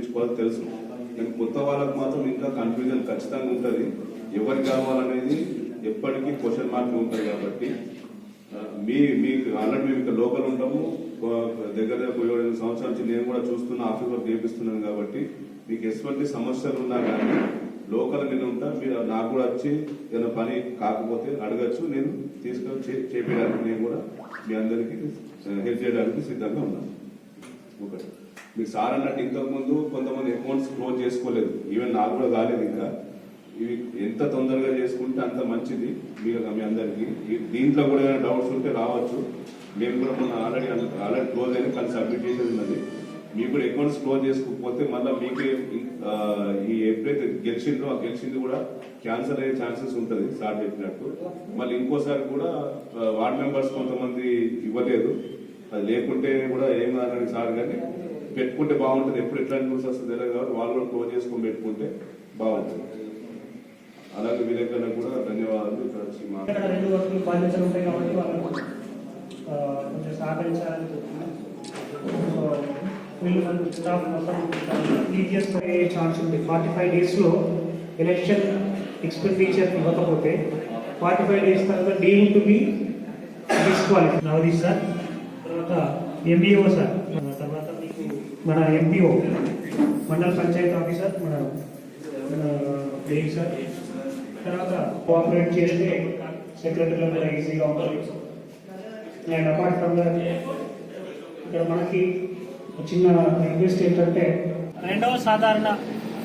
ఉపయోగించుకోవాలో తెలుసు. కానీ కొత్త వాళ్ళకు మాత్రం ఇంకా కన్ఫ్యూజన్ ఖచ్చితంగా ఉంటుంది. ఎవరికి కావాలనేది ఎప్పటికీ క్వశ్చన్ మార్క్ ఉంటుంది. కాబట్టి మీకు ఆల్రెడీ మేము ఇక్కడ లోకల్ ఉంటాము, దగ్గర 7 సంవత్సరాల నుంచి నేను కూడా చూస్తున్న ఆఫీస్ వర్క్ చేపిస్తున్నాను. కాబట్టి మీకు ఎటువంటి సమస్యలు ఉన్నా కానీ లోకల్ నేను ఉంటా, మీరు నాకు కూడా వచ్చి ఏదైనా పని కాకపోతే అడగచ్చు, నేను తీసుకొని చేపించడానికి నేను కూడా మీ అందరికీ హెల్ప్ చేయడానికి సిద్ధంగా ఉన్నాను. ఒకటి మీకు సార్ అన్నట్టు ఇంతకుముందు కొంతమంది అకౌంట్స్ క్లోజ్ చేసుకోలేదు, ఈవెన్ నాకు కూడా కాలేదు. ఇంకా ఇవి ఎంత తొందరగా చేసుకుంటే అంత మంచిది మీ అందరికీ. దీంట్లో కూడా ఏమైనా డౌట్స్ ఉంటే రావచ్చు. మేము కూడా మన ఆల్రెడీ క్లోజ్ అయినా కానీ సబ్మిట్ చేసేది ఉన్నది. మీకు కూడా అకౌంట్స్ క్లోజ్ చేసుకోకపోతే మళ్ళీ మీకు ఈ ఎప్పుడైతే గెలిచిందో ఆ గెలిచింది కూడా క్యాన్సల్ అయ్యే ఛాన్సెస్ ఉంటుంది సార్ చెప్పినట్టు. మళ్ళీ ఇంకోసారి కూడా వార్డ్ మెంబర్స్ కొంతమంది ఇవ్వలేదు, అది లేకుంటే కూడా ఏం కాదని సార్ కానీ పెట్టుకుంటే బాగుంటుంది. ఎప్పుడు ఎట్లాంటి రూల్స్ వస్తుంది తెలియదు కాబట్టి వాళ్ళు కూడా క్లోజ్ చేసుకొని పెట్టుకుంటే బాగుంటుంది. అలాగే విలేకరులకు కూడా ధన్యవాదాలు. ఇక్కడ వచ్చి రెండు వర్కులు బాధ్యతలు ఉంటాయి కాబట్టి వాళ్ళు కొంచెం సహకరించాలని చెప్తున్నాను. వీళ్ళు మన స్టాఫ్ మొత్తం టీజీఎస్ ఛాన్స్ ఉంది. 45 daysలో ఎలక్షన్ ఎక్స్పెండిచర్ ఇవ్వకపోతే 45 days తర్వాత deem to be disqualify. Navdish sir, తర్వాత ఎంబీఓ సార్, తర్వాత మీకు మన ఎంపీఓ మండల పంచాయతీ ఆఫీసర్ మన సార్, తర్వాత కోఆపరేట్ చేస్తే సెక్రటరీల మీద ఈజీగా ఉంటుంది. అండ్ అపార్ట్ ఫ్రమ్ దట్ ఇక్కడ మనకి చిన్న రిక్వెస్ట్ ఏంటంటే రెండవ సాధారణ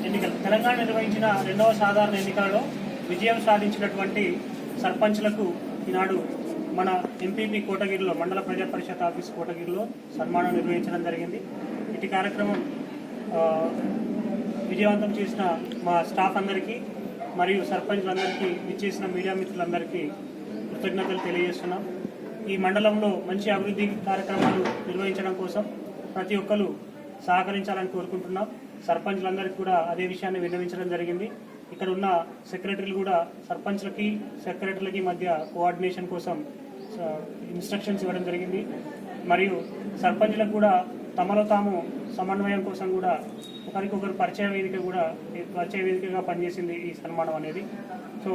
ఎన్నికలు తెలంగాణ నిర్వహించిన రెండవ సాధారణ ఎన్నికలలో విజయం సాధించినటువంటి సర్పంచ్లకు ఈనాడు మన ఎంపీపీ కోటగిరిలో మండల ప్రజా పరిషత్ ఆఫీస్ కోటగిరిలో సన్మానం నిర్వహించడం జరిగింది. ఇటు కార్యక్రమం విజయవంతం చేసిన మా స్టాఫ్ అందరికీ మరియు సర్పంచ్లందరికీ, విచ్చేసిన మీడియా మిత్రులందరికీ కృతజ్ఞతలు తెలియజేస్తున్నాం. ఈ మండలంలో మంచి అభివృద్ధి కార్యక్రమాలు నిర్వహించడం కోసం ప్రతి ఒక్కరు సహకరించాలని కోరుకుంటున్నాం. సర్పంచ్లందరికీ కూడా అదే విషయాన్ని విన్నవించడం జరిగింది. ఇక్కడ ఉన్న సెక్రటరీలు కూడా సర్పంచ్లకి సెక్రటరీలకి మధ్య కోఆర్డినేషన్ కోసం ఇన్స్ట్రక్షన్స్ ఇవ్వడం జరిగింది. మరియు సర్పంచ్లకు కూడా తమలో తాము సమన్వయం కోసం కూడా ఒకరికొకరు పరిచయ వేదికగా పనిచేసింది ఈ సన్మానం అనేది. సో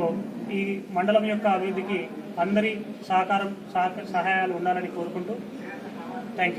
ఈ మండలం యొక్క అభివృద్ధికి అందరి సహకారం సహాయాలు ఉండాలని కోరుకుంటూ థ్యాంక్ యూ.